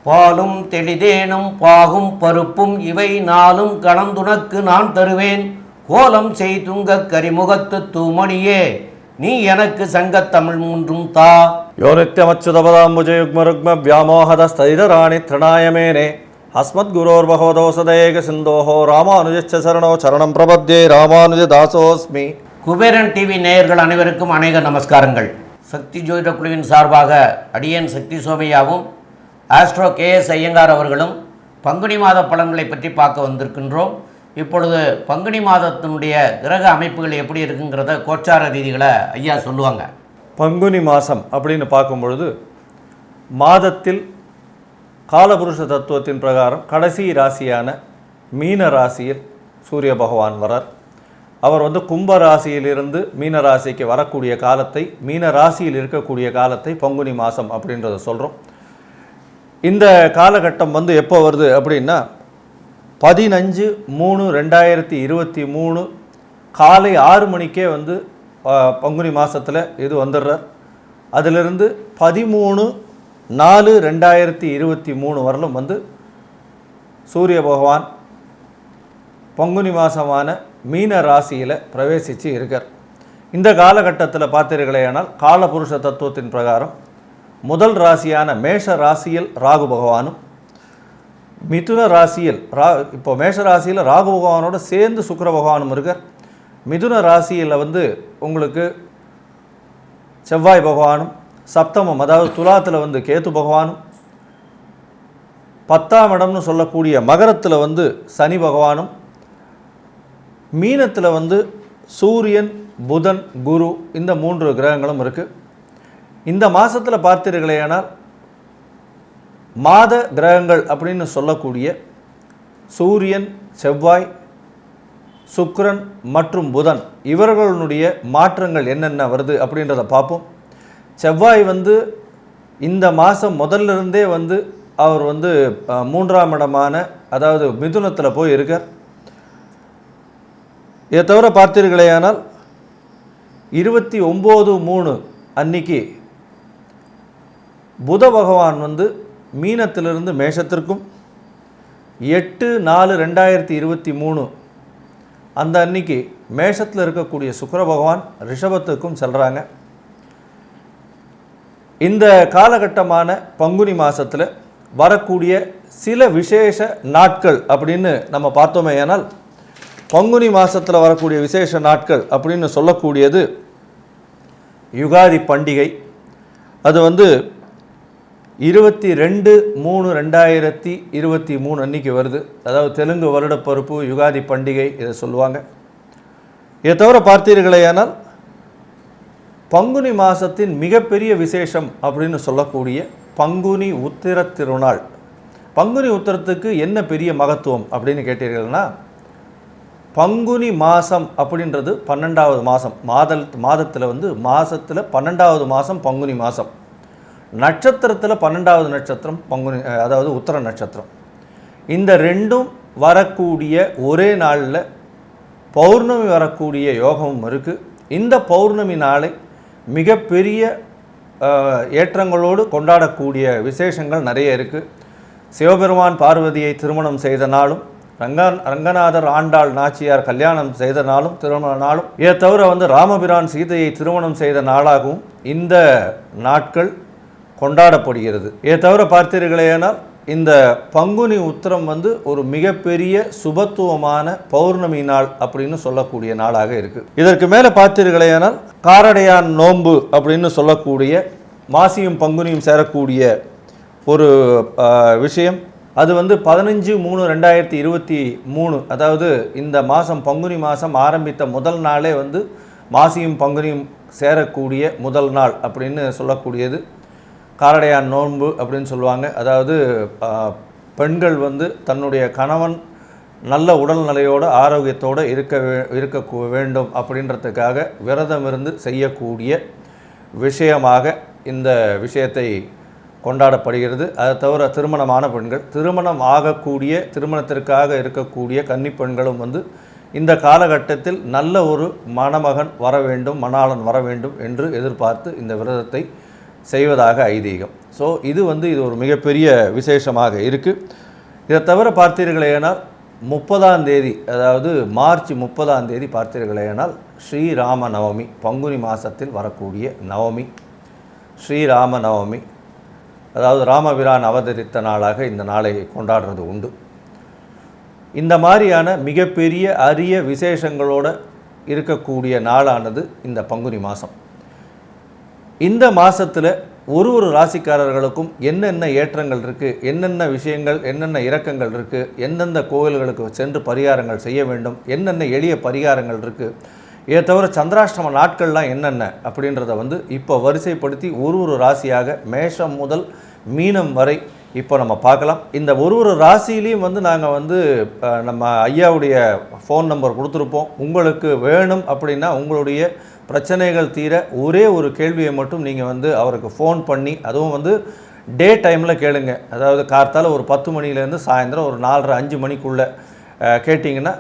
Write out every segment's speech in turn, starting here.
பாலும் தெளிதேனும் பாகும் பருப்பும் இவை நாளும் கலந்துனக்கு நான் தருவேன். கோலம் செய்துங்க கரிமுகத்து தூமணியே, நீ எனக்கு சங்கத்தமிழ் மூன்றும் தா. யோனித்யமச்சுதபதாம்புஜயுக்மருக்ம வியாமோகதஸ்தைதராணி திரணாயமேனே அஸ்மத் குரோர் பகவதோசதேக சிந்தோஹோ ராமானுஜச்ச சரணோ சரணம் பிரபத்யே ராமானுஜ தாசோஸ்மி. குபேரன் டிவி நேயர்கள் அனைவருக்கும் அநேக நமஸ்காரங்கள். சக்தி ஜோதிட குழுவின் சார்பாக அடியேன் சக்தி சோமையாவும் ஆஸ்ட்ரோ KS ஐயங்கார் அவர்களும் பங்குனி மாத பலன்களை பற்றி பார்க்க வந்திருக்கின்றோம். இப்பொழுது பங்குனி மாதத்தினுடைய கிரக அமைப்புகள் எப்படி இருக்குங்கிறத கோச்சார ரீதிகளை ஐயா சொல்லுவாங்க. பங்குனி மாதம் அப்படின்னு பார்க்கும் பொழுது மாதத்தில் காலபுருஷ தத்துவத்தின் பிரகாரம் கடைசி ராசியான மீன ராசியில் சூரிய பகவான் வரார். அவர் கும்ப ராசியிலிருந்து மீன ராசிக்கு வரக்கூடிய காலத்தை, மீன ராசியில் இருக்கக்கூடிய காலத்தை பங்குனி மாதம் அப்படின்றத சொல்கிறோம். இந்த காலகட்டம் எப்போ வருது அப்படின்னா 15/3/2023 காலை 6 மணிக்கே பங்குனி மாதத்தில் இது வந்துடுறார். அதிலிருந்து 13/4/2023 வரலும் சூரிய பகவான் பங்குனி மாதமான மீன ராசியில் பிரவேசித்து இருக்கார். இந்த காலகட்டத்தில் பார்த்தீர்களேயானால் காலபுருஷ தத்துவத்தின் பிரகாரம் முதல் ராசியான மேஷ ராசியில் ராகு பகவானும், மிதுன ராசியில் இப்போ மேஷ ராசியில் ராகு பகவானோட சேர்ந்து சுக்கிர பகவானும் இருக்கார். மிதுன ராசியில் உங்களுக்கு செவ்வாய் பகவானும், சப்தமம் அதாவது துலாத்தில் கேது பகவானும், 10ஆம் இடம்னு சொல்லக்கூடிய மகரத்தில் சனி பகவானும், மீனத்தில் சூரியன் புதன் குரு இந்த 3 கிரகங்களும் இருக்குது. இந்த மாதத்தில் பார்த்தீர்களேயானால் மாத கிரகங்கள் அப்படின்னு சொல்லக்கூடிய சூரியன், செவ்வாய், சுக்கிரன் மற்றும் புதன் இவர்களுடைய மாற்றங்கள் என்னென்ன வருது அப்படின்றத பார்ப்போம். செவ்வாய் இந்த மாதம் முதல்லிருந்தே அவர் 3ஆம் இடமான அதாவது மிதுனத்தில் போய் இருக்கார். இதை தவிர பார்த்தீர்களேயானால் 29/3 அன்னைக்கு புத பகவான் மீனத்திலிருந்து மேஷத்திற்கும், 8/4/2023 அந்த அன்னைக்கு மேஷத்தில் இருக்கக்கூடிய சுக்கிர பகவான் ரிஷபத்துக்கும் செல்கிறாங்க. இந்த காலகட்டமான பங்குனி மாதத்தில் வரக்கூடிய சில விசேஷ நாட்கள் அப்படின்னு நம்ம பார்த்தோமே. ஆனால் பங்குனி மாதத்தில் வரக்கூடிய விசேஷ நாட்கள் அப்படின்னு சொல்லக்கூடியது யுகாதி பண்டிகை. அது 22/3/2023 அன்னைக்கு வருது. அதாவது தெலுங்கு வருடப்பருப்பு யுகாதி பண்டிகை இதை சொல்லுவாங்க. இதை தவிர பார்த்தீர்களேயானால் பங்குனி மாதத்தின் மிகப்பெரிய விசேஷம் அப்படின்னு சொல்லக்கூடிய பங்குனி உத்திர திருநாள். பங்குனி உத்திரத்துக்கு என்ன பெரிய மகத்துவம் அப்படின்னு கேட்டீர்கள்னா, பங்குனி மாதம் அப்படின்றது 12வது மாதம். மாதத்தில் மாதத்தில் 12வது மாதம் பங்குனி மாதம். நட்சத்திரத்தில் 12வது நட்சத்திரம் பங்குனி, அதாவது உத்திர நட்சத்திரம். இந்த ரெண்டும் வரக்கூடிய ஒரே நாளில் பௌர்ணமி வரக்கூடிய யோகமும் இருக்குது. இந்த பௌர்ணமி நாளை மிகப்பெரிய ஏற்றங்களோடு கொண்டாடக்கூடிய விசேஷங்கள் நிறைய இருக்குது. சிவபெருமான் பார்வதியை திருமணம் செய்த நாளும், ரங்கநாதர் ஆண்டாள் நாச்சியார் கல்யாணம் செய்த நாளும் திருமண நாளும், இதை தவிர ராமபிரான் சீதையை திருமணம் செய்த நாளாகவும் இந்த நாட்கள் கொண்டாடப்படுகிறது. இதை தவிர பார்த்தீர்களேனால் இந்த பங்குனி உத்திரம் ஒரு மிகப்பெரிய சுபத்துவமான பௌர்ணமி நாள் அப்படின்னு சொல்லக்கூடிய நாளாக இருக்குது. இதற்கு மேலே பார்த்தீர்களேனால் காரடையான் நோன்பு அப்படின்னு சொல்லக்கூடிய மாசியும் பங்குனியும் சேரக்கூடிய ஒரு விஷயம். அது 15/3/2023 அதாவது இந்த மாதம் பங்குனி மாதம் ஆரம்பித்த முதல் நாளே மாசியும் பங்குனியும் சேரக்கூடிய முதல் நாள் அப்படின்னு சொல்லக்கூடியது காரடையான் நோன்பு அப்படின்னு சொல்லுவாங்க. அதாவது பெண்கள் தன்னுடைய கணவன் நல்ல உடல்நிலையோடு ஆரோக்கியத்தோடு இருக்க வேண்டும் அப்படின்றதுக்காக விரதம் இருந்து செய்யக்கூடிய விஷயமாக இந்த விஷயத்தை கொண்டாடப்படுகிறது. அதை தவிர திருமணமான பெண்கள், திருமணம் ஆகக்கூடிய திருமணத்திற்காக இருக்கக்கூடிய கன்னி பெண்களும் இந்த காலகட்டத்தில் நல்ல ஒரு மணமகன் வர வேண்டும், மணாளன் வர வேண்டும் என்று எதிர்பார்த்து இந்த விரதத்தை செய்வதாக ஐதீகம். ஸோ இது ஒரு மிகப்பெரிய விசேஷமாக இருக்குது. இதை தவிர பார்த்தீர்களேனால் 30ஆம் தேதி, அதாவது மார்ச் 30ஆம் தேதி பார்த்தீர்களேனால் ஸ்ரீராம நவமி, பங்குனி மாதத்தில் வரக்கூடிய நவமி, ஸ்ரீராம நவமி, அதாவது ராமபிரான் அவதரித்த நாளாக இந்த நாளை கொண்டாடுறது உண்டு. இந்த மாதிரியான மிகப்பெரிய அரிய விசேஷங்களோடு இருக்கக்கூடிய நாளானது இந்த பங்குனி மாதம். இந்த மாதத்தில் ஒரு ராசிக்காரர்களுக்கும் என்னென்ன ஏற்றங்கள் இருக்குது, என்னென்ன விஷயங்கள், என்னென்ன இரக்கங்கள் இருக்குது, எந்தெந்த கோவில்களுக்கு சென்று பரிகாரங்கள் செய்ய வேண்டும், என்னென்ன எளிய பரிகாரங்கள் இருக்குது, இதை தவிர சந்திராஷ்டம நாட்கள்லாம் என்னென்ன அப்படின்றத இப்போ வரிசைப்படுத்தி ஒரு ராசியாக மேஷம் முதல் மீனம் வரை இப்போ நம்ம பார்க்கலாம். இந்த ஒரு ராசியிலையும் நாங்கள் நம்ம ஐயாவுடைய ஃபோன் நம்பர் கொடுத்துருப்போம். உங்களுக்கு வேணும் அப்படின்னா உங்களுடைய பிரச்சனைகள் தீர ஒரே ஒரு கேள்வியை மட்டும் நீங்கள் அவருக்கு ஃபோன் பண்ணி, அதுவும் டே டைமில் கேளுங்க. அதாவது கார்த்தால் ஒரு 10 மணிலேருந்து சாயந்தரம் ஒரு 4:30-5 மணிக்குள்ளே கேட்டிங்கன்னா,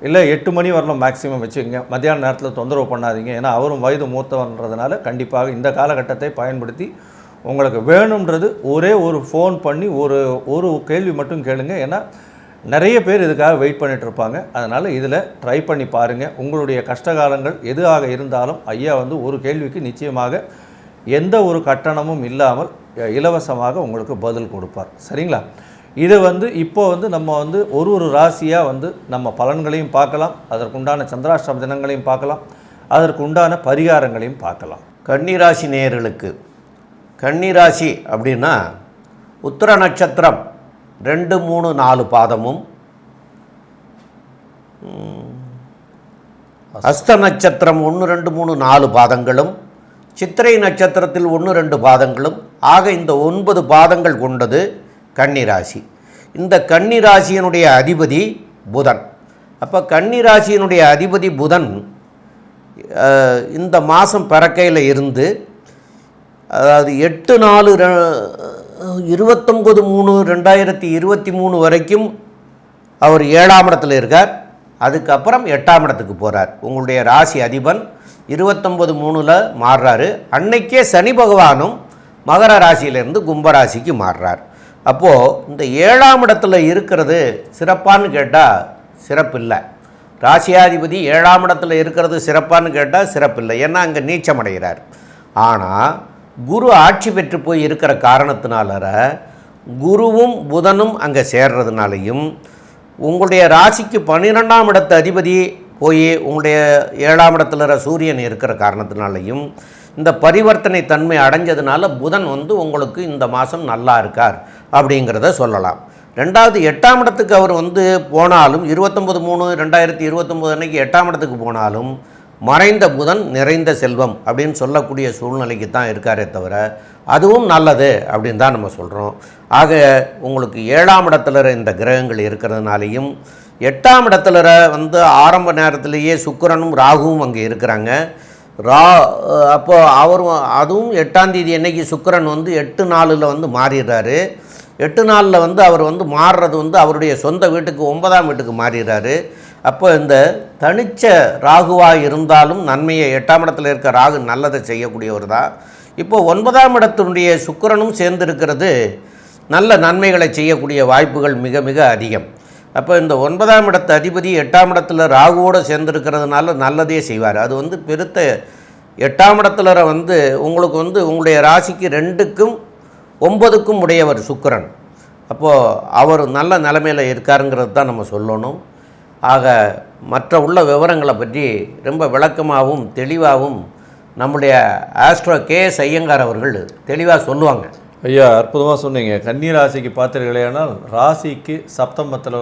இல்லை 8 மணி வரலாம் மேக்ஸிமம் வச்சுக்கோங்க. மத்தியான நேரத்தில் தொந்தரவு பண்ணாதீங்க. ஏன்னா அவரும் வயது மூத்தவன்றதுனால கண்டிப்பாக இந்த காலகட்டத்தை பயன்படுத்தி உங்களுக்கு வேணுன்றது ஒரே ஒரு ஃபோன் பண்ணி ஒரு கேள்வி மட்டும் கேளுங்க. ஏன்னா நிறைய பேர் இதுக்காக வெயிட் பண்ணிகிட்ருப்பாங்க. அதனால் இதில் ட்ரை பண்ணி பாருங்கள். உங்களுடைய கஷ்டகாலங்கள் எதுவாக இருந்தாலும் ஐயா ஒரு கேள்விக்கு நிச்சயமாக எந்த ஒரு கட்டணமும் இல்லாமல் இலவசமாக உங்களுக்கு பதில் கொடுப்பார். சரிங்களா? இது இப்போ நம்ம ஒரு ராசியாக நம்ம பலன்களையும் பார்க்கலாம், அதற்குண்டான சந்திராஷ்டம தினங்களையும் பார்க்கலாம், அதற்குண்டான பரிகாரங்களையும் பார்க்கலாம். கன்னிராசி நேயர்களுக்கு, கன்னிராசி அப்படின்னா உத்திர நட்சத்திரம் 2, 3, 4 பாதமும், அஸ்த நட்சத்திரம் 1, 2, 3, 4 பாதங்களும், சித்திரை நட்சத்திரத்தில் 1, 2 பாதங்களும் ஆக இந்த 9 பாதங்கள் கொண்டது கன்னிராசி. இந்த கன்னிராசியினுடைய அதிபதி புதன். அப்போ கன்னிராசியினுடைய அதிபதி புதன் இந்த மாதம் பிறக்கையில் இருந்து, அதாவது 8/4/29/3/2023 வரைக்கும் அவர் 7ஆம் இடத்துல இருக்கார். அதுக்கப்புறம் 8ஆம் இடத்துக்கு போகிறார். உங்களுடைய ராசி அதிபன் 29/3 மாறுறாரு. அன்னைக்கே சனி பகவானும் மகர ராசியிலேருந்து கும்பராசிக்கு மாறுறார். அப்போது இந்த 7ஆம் இடத்துல இருக்கிறது சிறப்பான்னு கேட்டால் சிறப்பில்லை. ராசியாதிபதி 7ஆம் இடத்துல இருக்கிறது சிறப்பான்னு கேட்டால் சிறப்பில்லை. ஏன்னா அங்கே நீச்சமடைகிறார். ஆனால் குரு ஆட்சி பெற்று போய் இருக்கிற காரணத்தினால, குருவும் புதனும் அங்கே சேர்றதுனாலையும், உங்களுடைய ராசிக்கு 12ஆம் இடத்து அதிபதி போய் உங்களுடைய 7ஆம் இடத்துல சூரியன் இருக்கிற காரணத்தினாலையும், இந்த பரிவர்த்தனை தன்மை அடைஞ்சதுனால புதன் உங்களுக்கு இந்த மாதம் நல்லா இருக்கார் அப்படிங்கிறத சொல்லலாம். ரெண்டாவது, 8ஆம் இடத்துக்கு அவர் போனாலும் 29/3/2029 அன்னைக்கு 8ஆம் இடத்துக்கு போனாலும் மறைந்த புதன் நிறைந்த செல்வம் அப்படின்னு சொல்லக்கூடிய சூழ்நிலைக்கு தான் இருக்காரே தவிர அதுவும் நல்லது அப்படின்னு தான் நம்ம சொல்கிறோம். ஆக உங்களுக்கு 7ஆம் இடத்துல இந்த கிரகங்கள் இருக்கிறதுனாலையும், 8ஆம் இடத்துல ஆரம்ப நேரத்திலேயே சுக்கிரனும் ராகுவும் அங்கே இருக்கிறாங்க. அப்போ அவரும் அதுவும் 8ஆம் தேதி அன்னைக்கு சுக்கிரன் 8/4 மாறிடுறாரு. 8/4 அவர் மாறுறது அவருடைய சொந்த வீட்டுக்கு 9ஆம் வீட்டுக்கு மாறிடுறாரு. அப்போ இந்த தனிச்ச ராகுவாக இருந்தாலும் நன்மையை, 8ஆம் இடத்துல இருக்க ராகு நல்லதை செய்யக்கூடியவர் தான். இப்போ 9ஆம் இடத்தினுடைய சுக்கிரனும் சேர்ந்திருக்கிறது நல்ல நன்மைகளை செய்யக்கூடிய வாய்ப்புகள் மிக மிக அதிகம். அப்போ இந்த 9ஆம் இடத்து அதிபதி 8ஆம் இடத்துல ராகுவோடு சேர்ந்திருக்கிறதுனால நல்லதே செய்வார். அது பெருத்த 8ஆம் இடத்துல உங்களுக்கு உங்களுடைய ராசிக்கு 2க்கும் 9க்கும் உடையவர் சுக்கிரன். அப்போது அவர் நல்ல நிலைமையில் இருக்காருங்கிறது தான் நம்ம சொல்லணும். ஆக மற்ற உள்ள விவரங்களை பற்றி ரொம்ப விளக்கமாகவும் தெளிவாகவும் நம்முடைய ஆஸ்ட்ரோ KS ஐயங்கார் அவர்கள் தெளிவாக சொல்லுவாங்க. ஐயா, அற்புதமாக சொன்னீங்க. கன்னி ராசிக்கு பார்த்தீர்களேனால் ராசிக்கு சப்தமத்தில்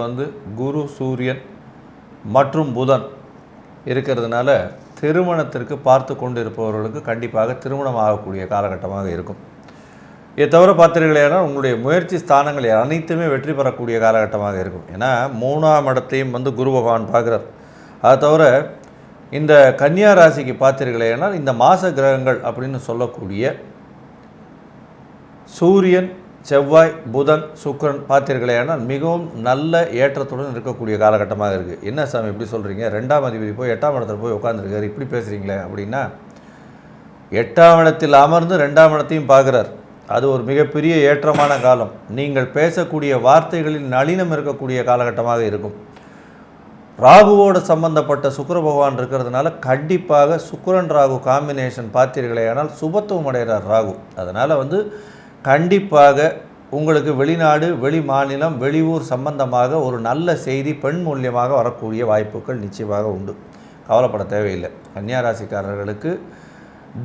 குரு, சூரியன் மற்றும் புதன் இருக்கிறதுனால திருமணத்திற்கு பார்த்து கொண்டு இருப்பவர்களுக்கு கண்டிப்பாக திருமணம் ஆகக்கூடிய காலகட்டமாக இருக்கும். இதை தவிர பார்த்தீர்களேனால் உங்களுடைய முயற்சி ஸ்தானங்கள் அனைத்துமே வெற்றி பெறக்கூடிய காலகட்டமாக இருக்கும். ஏன்னா 3ஆம் இடத்தையும் குரு பகவான் பார்க்குறார். அதை தவிர இந்த கன்னியா ராசிக்கு பார்த்தீர்களேனால் இந்த மாத கிரகங்கள் அப்படின்னு சொல்லக்கூடிய சூரியன், செவ்வாய், புதன், சுக்கிரன் பார்த்தீர்களேனால் மிகவும் நல்ல ஏற்றத்துடன் இருக்கக்கூடிய காலகட்டமாக இருக்குது. என்ன சாமி எப்படி சொல்கிறீங்க, 2ஆம் அதிபதி போய் 8ஆம் இடத்துல போய் உட்காந்துருக்காரு, இப்படி பேசுகிறீங்களே அப்படின்னா, 8ஆம் இடத்தில் அமர்ந்து 2ஆம் இடத்தையும் பார்க்குறார். அது ஒரு மிகப்பெரிய ஏற்றமான காலம். நீங்கள் பேசக்கூடிய வார்த்தைகளில் நளினம் இருக்கக்கூடிய காலகட்டமாக இருக்கும். ராகுவோடு சம்பந்தப்பட்ட சுக்கிர பகவான் இருக்கிறதுனால கண்டிப்பாக சுக்கிரன் ராகு காம்பினேஷன் பார்த்தீர்களே ஆனால் சுபத்துவம் அடைகிறார் ராகு. அதனால் கண்டிப்பாக உங்களுக்கு வெளிநாடு, வெளி மாநிலம், வெளியூர் சம்பந்தமாக ஒரு நல்ல செய்தி பெண் மூலியமாக வரக்கூடிய வாய்ப்புகள் நிச்சயமாக உண்டு. கவலைப்பட தேவையில்லை. கன்னியா ராசிக்காரர்களுக்கு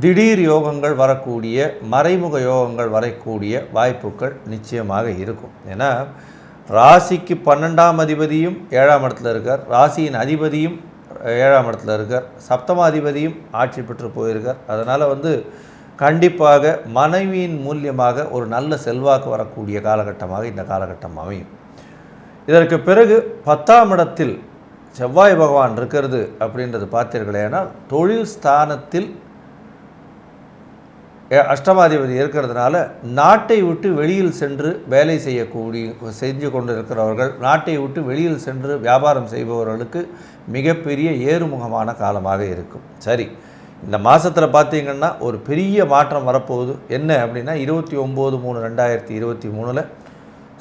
திடீர் யோகங்கள் வரக்கூடிய, மறைமுக யோகங்கள் வரக்கூடிய வாய்ப்புகள் நிச்சயமாக இருக்கும். ஏன்னா ராசிக்கு 12ஆம் அதிபதியும் 7ஆம் இடத்துல இருக்கார், ராசியின் அதிபதியும் 7ஆம் இடத்துல இருக்கார், சப்தமாதிபதியும் ஆட்சி பெற்று போயிருக்கார். அதனால் கண்டிப்பாக மனைவியின் மூலியமாக ஒரு நல்ல செல்வாக்கு வரக்கூடிய காலகட்டமாக இந்த காலகட்டம் அமையும். இதற்கு பிறகு 10ஆம் இடத்தில் செவ்வாய் பகவான் இருக்கிறது அப்படின்றது பார்த்தீர்களேனால் தொழில் ஸ்தானத்தில் அஷ்டமாதிபதி இருக்கிறதுனால நாட்டை விட்டு வெளியில் சென்று வேலை செஞ்சு கொண்டு இருக்கிறவர்கள், நாட்டை விட்டு வெளியில் சென்று வியாபாரம் செய்பவர்களுக்கு மிகப்பெரிய ஏறுமுகமான காலமாக இருக்கும். சரி, இந்த மாதத்தில் பார்த்தீங்கன்னா ஒரு பெரிய மாற்றம் வரப்போகுது. என்ன அப்படின்னா 29/3/2023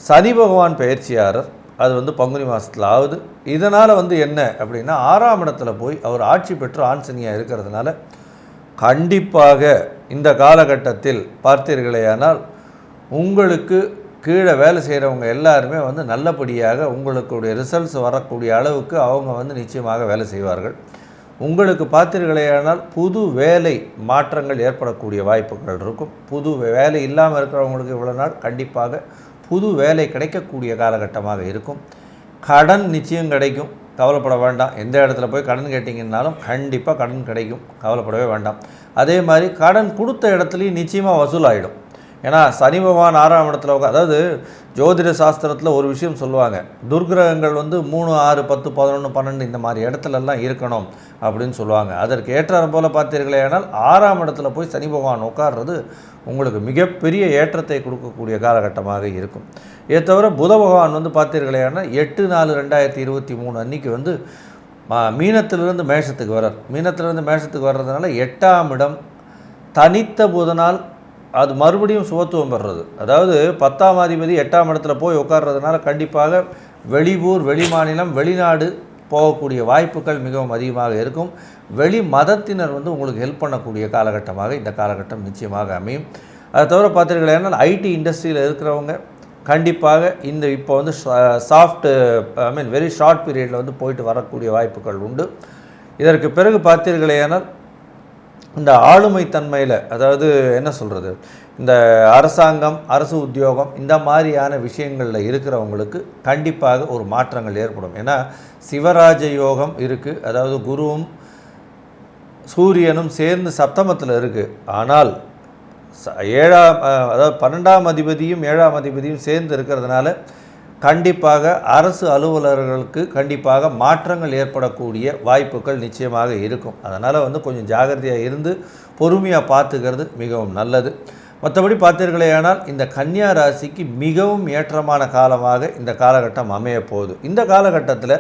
சனி பகவான் பயிற்சியாளர். அது பங்குனி மாதத்தில் ஆகுது. இதனால் என்ன அப்படின்னா 6ஆம் இடத்துல போய் அவர் ஆட்சி பெற்று ஆண் சனியாக இருக்கிறதுனால கண்டிப்பாக இந்த காலகட்டத்தில் பார்த்தீர்களேயானால் உங்களுக்கு கீழே வேலை செய்கிறவங்க எல்லாருமே நல்லபடியாக உங்களுடைய ரிசல்ட்ஸ் வரக்கூடிய அளவுக்கு அவங்க நிச்சயமாக வேலை செய்வார்கள். உங்களுக்கு பார்த்தீர்களேயானால் புது வேலை மாற்றங்கள் ஏற்படக்கூடிய வாய்ப்புகள் இருக்கும். புது வேலை இல்லாமல் இருக்கிறவங்களுக்கு இவ்வளோ நாள் கண்டிப்பாக புது வேலை கிடைக்கக்கூடிய காலகட்டமாக இருக்கும். கடன் நிச்சயம் கிடைக்கும், கவலைப்பட வேண்டாம். எந்த இடத்துல போய் கடன் கேட்டிங்கன்னாலும் கண்டிப்பாக கடன் கிடைக்கும், கவலைப்படவே வேண்டாம். அதே மாதிரி கடன் கொடுத்த இடத்துலையும் நிச்சயமாக வசூலாகிடும். ஏன்னா சனி பகவான் 6ஆம் இடத்துல அதாவது ஜோதிட சாஸ்திரத்தில் ஒரு விஷயம் சொல்லுவாங்க, துர்கிரகங்கள் 3, 6, 10, 11, 12 இந்த மாதிரி இடத்துலலாம் இருக்கணும் அப்படின்னு சொல்லுவாங்க. அதற்கு ஏற்றாறு போல் பார்த்தீர்களேனால் 6ஆம் இடத்துல போய் சனி பகவான் உட்கார்றது உங்களுக்கு மிகப்பெரிய ஏற்றத்தை கொடுக்கக்கூடிய காலகட்டமாக இருக்கும். இதை தவிர புத பகவான் பார்த்தீர்களேனால் 8/4/2023 அன்றைக்கி மீனத்திலிருந்து மேஷத்துக்கு வர்றார். மீனத்திலிருந்து மேஷத்துக்கு வர்றதுனால 8ஆம் இடம் தனித்த புதனால் அது மறுபடியும் சுபத்துவம் பெறுறது. அதாவது 10ஆம் அதிபதி 8ஆம் இடத்துல போய் உட்கார்றதுனால கண்டிப்பாக வெளியூர், வெளி மாநிலம், வெளிநாடு போகக்கூடிய வாய்ப்புகள் மிகவும் அதிகமாக இருக்கும். வெளி மதத்தினர் உங்களுக்கு ஹெல்ப் பண்ணக்கூடிய காலகட்டமாக இந்த காலகட்டம் நிச்சயமாக அமையும். அதை தவிர பார்த்தீர்களேனால் ஐடி இண்டஸ்ட்ரியில் இருக்கிறவங்க கண்டிப்பாக இந்த இப்போ சாஃப்ட் வெரி ஷார்ட் பீரியடில் போயிட்டு வரக்கூடிய வாய்ப்புகள் உண்டு. இதற்கு பிறகு பார்த்தீர்களேனால் இந்த ஆளுமை தன்மையில், அதாவது என்ன சொல்கிறது, இந்த அரசாங்கம், அரசு உத்தியோகம் இந்த மாதிரியான விஷயங்களில் இருக்கிறவங்களுக்கு கண்டிப்பாக ஒரு மாற்றங்கள் ஏற்படும். ஏன்னா சிவராஜ யோகம் இருக்குது, அதாவது குருவும் சூரியனும் சேர்ந்து சப்தமத்தில் இருக்குது. ஆனால் 12ஆம் அதிபதியும் 7ஆம் அதிபதியும் சேர்ந்து இருக்கிறதுனால கண்டிப்பாக அரசு அலுவலர்களுக்கு கண்டிப்பாக மாற்றங்கள் ஏற்படக்கூடிய வாய்ப்புகள் நிச்சயமாக இருக்கும். அதனால் கொஞ்சம் ஜாகிரதையாக இருந்து பொறுமையாக பார்த்துக்கிறது மிகவும் நல்லது. மற்றபடி பார்த்தீர்களேயானால் இந்த கன்னியா ராசிக்கு மிகவும் ஏற்றமான காலமாக இந்த காலகட்டம் அமைய போகுது. இந்த காலகட்டத்தில்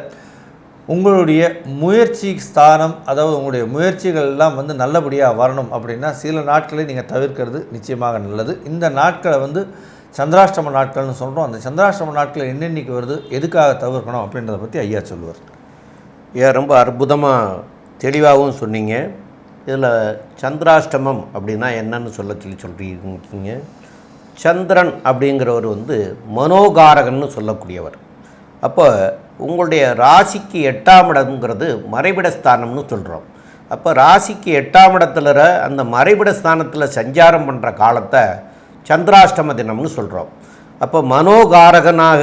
உங்களுடைய முயற்சி ஸ்தானம், அதாவது உங்களுடைய முயற்சிகள் எல்லாம் நல்லபடியாக வரணும் அப்படின்னா சில நாட்களை நீங்கள் தவிர்க்கிறது நிச்சயமாக நல்லது. இந்த நாட்களை சந்திராஷ்டம நாட்கள்னு சொல்கிறோம். அந்த சந்திராஷ்டம நாட்கள் என்னென்னைக்கு வருது, எதுக்காக தவிர்க்கணும் அப்படின்றத பற்றி ஐயா சொல்லுவார். ரொம்ப அற்புதமாக தெளிவாகவும் சொன்னீங்க. இதில் சந்திராஷ்டமம் அப்படின்னா என்னன்னு சொல்லியிருக்கீங்க. சந்திரன் அப்படிங்கிறவர் மனோகாரகன்னு சொல்லக்கூடியவர். அப்போ உங்களுடைய ராசிக்கு 8ஆம் இடம்ங்கிறது மறைவிட ஸ்தானம்னு சொல்கிறோம். அப்போ ராசிக்கு 8ஆம் இடத்துல அந்த மறைவிட ஸ்தானத்தில் சஞ்சாரம் பண்ணுற காலத்தை சந்திராஷ்டம தினம்னு சொல்கிறோம். அப்போ மனோகாரகனாக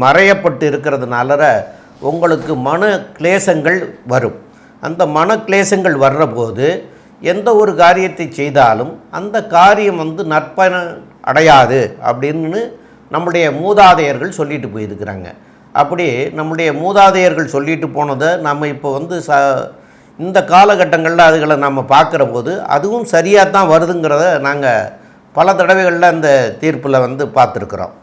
மறையப்பட்டு இருக்கிறதுனால உங்களுக்கு மன கிளேசங்கள் வரும். அந்த மன கிளேசங்கள் வர்ற போது எந்த ஒரு காரியத்தை செய்தாலும் அந்த காரியம் நற்பயன் அடையாது அப்படின்னு நம்முடைய மூதாதையர்கள் சொல்லிட்டு போயிருக்கிறாங்க. அப்படி நம்முடைய மூதாதையர்கள் சொல்லிட்டு போனதை நம்ம இப்போ இந்த காலகட்டங்களில் அதுகளை நம்ம பார்க்குற போது அதுவும் சரியாக தான் வருதுங்கிறத நாங்கள் பல தடவைகளில் அந்த தீர்ப்பில் வந்து பார்த்துருக்குறோம்.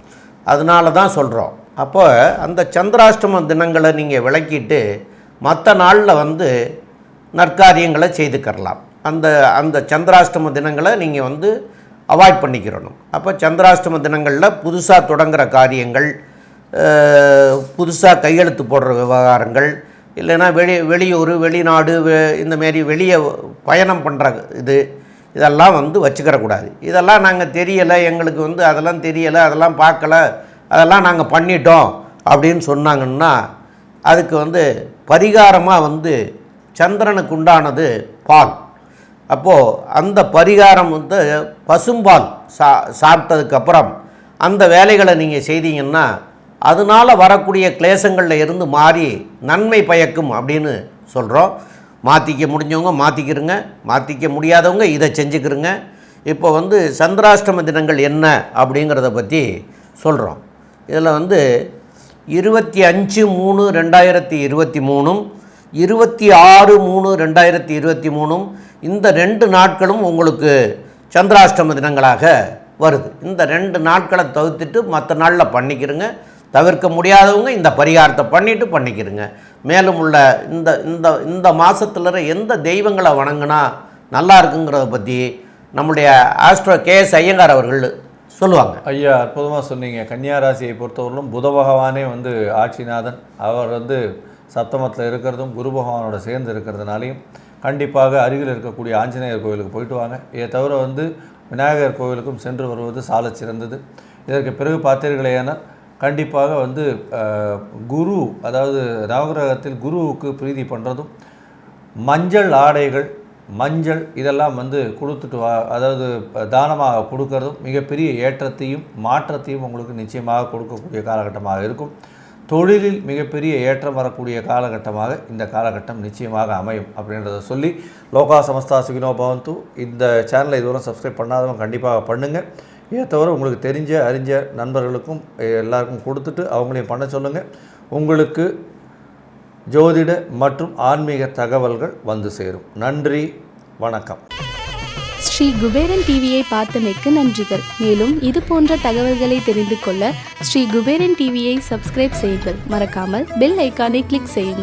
அதனால தான் சொல்கிறோம். அப்போ அந்த சந்திராஷ்டம தினங்களை நீங்கள் விளக்கிட்டு மற்ற நாளில் வந்து நற்காரியங்களை செய்துக்கரலாம். அந்த அந்த சந்திராஷ்டம தினங்களை நீங்கள் வந்து அவாய்ட் பண்ணிக்கிறணும். அப்போ சந்திராஷ்டம தினங்களில் புதுசாக தொடங்குகிற காரியங்கள், புதுசாக கையெழுத்து போடுற விவகாரங்கள், இல்லைன்னா வெளியூர் வெளிநாடு இந்தமாரி வெளியே பயணம் பண்ணுற இதெல்லாம் வந்து வச்சுக்கிறக்கூடாது. இதெல்லாம் நாங்கள் தெரியலை, எங்களுக்கு வந்து அதெல்லாம் தெரியலை, அதெல்லாம் பார்க்கல, அதெல்லாம் நாங்கள் பண்ணிட்டோம் அப்படின்னு சொன்னாங்கன்னா அதுக்கு வந்து பரிகாரமாக வந்து சந்திரனுக்கு உண்டானது பால். அப்போது அந்த பரிகாரம் வந்து பசும்பால் சாப்பிட்டதுக்கப்புறம் அந்த வேலைகளை நீங்கள் செய்தீங்கன்னா அதனால் வரக்கூடிய கிளேசங்களில் இருந்து மாறி நன்மை பயக்கும் அப்படின்னு சொல்கிறோம். மாற்றிக்க முடிஞ்சவங்க மாற்றிக்கிறங்க, மாற்றிக்க முடியாதவங்க இதை செஞ்சுக்கிறங்க. இப்போ வந்து சந்திராஷ்டம தினங்கள் என்ன அப்படிங்கிறத பற்றி சொல்கிறோம். இதில் வந்து 25/3/2023 26/3/2023 இந்த 2 நாட்களும் உங்களுக்கு சந்திராஷ்டம தினங்களாக வருது. இந்த 2 நாட்களை தவிர்த்துட்டு மற்ற நாளில் பண்ணிக்கிறங்க. தவிர்க்க முடியாதவங்க இந்த பரிகாரத்தை பண்ணிக்கிறங்க. மேலும் உள்ள இந்த இந்த இந்த மாதத்தில் எந்த தெய்வங்களை வணங்கினா நல்லா இருக்குங்கிறத பற்றி நம்முடைய ஆஸ்ட்ரோ கேஎஸ் ஐயங்கார் அவர்கள் சொல்லுவாங்க. ஐயா, அற்புதமாக சொன்னீங்க. கன்னியா ராசியை பொறுத்தவரையிலும் புத பகவானே வந்து ஆட்சிநாதன். அவர் வந்து சப்தமத்தில் இருக்கிறதும் குரு பகவானோட சேர்ந்து இருக்கிறதுனாலையும் கண்டிப்பாக அருகில் இருக்கக்கூடிய ஆஞ்சநேயர் கோவிலுக்கு போயிட்டு வாங்க. இதை தவிர வந்து விநாயகர் கோவிலுக்கும் சென்று வருவது சால சிறந்தது. இதற்கு பிறகு பார்த்தீர்களேனால் கண்டிப்பாக வந்து குரு, அதாவது நவகிரகத்தில் குருவுக்கு பிரீதி பண்ணுறதும் மஞ்சள் ஆடைகள், மஞ்சள் இதெல்லாம் வந்து கொடுத்துட்டு அதாவது தானமாக கொடுக்கறதும் மிகப்பெரிய ஏற்றத்தையும் மாற்றத்தையும் உங்களுக்கு நிச்சயமாக கொடுக்கக்கூடிய காலகட்டமாக இருக்கும். தொழிலில் மிகப்பெரிய ஏற்றம் வரக்கூடிய காலகட்டமாக இந்த காலகட்டம் நிச்சயமாக அமையும் அப்படின்றத சொல்லி, லோகா சமஸ்தா சுகினோ பவந்து. இந்த சேனலை இதுவரை சப்ஸ்கிரைப் பண்ணாதவங்க கண்டிப்பாக பண்ணுங்கள். இதை தவிர உங்களுக்கு அறிஞ்ச நண்பர்களுக்கும் எல்லாருக்கும் கொடுத்துட்டு அவங்களையும் பண்ண சொல்லுங்கள். உங்களுக்கு ஜோதிட மற்றும் ஆன்மீக தகவல்கள் வந்து சேரும். நன்றி, வணக்கம். ஸ்ரீ குபேரன் டிவியை பார்த்தமைக்கு நன்றிகள். மேலும் இது போன்ற தகவல்களை தெரிந்து கொள்ள ஸ்ரீ குபேரன் டிவியை சப்ஸ்கிரைப் செய்யுங்கள். மறக்காமல் பெல் ஐக்கானை கிளிக் செய்யுங்கள்.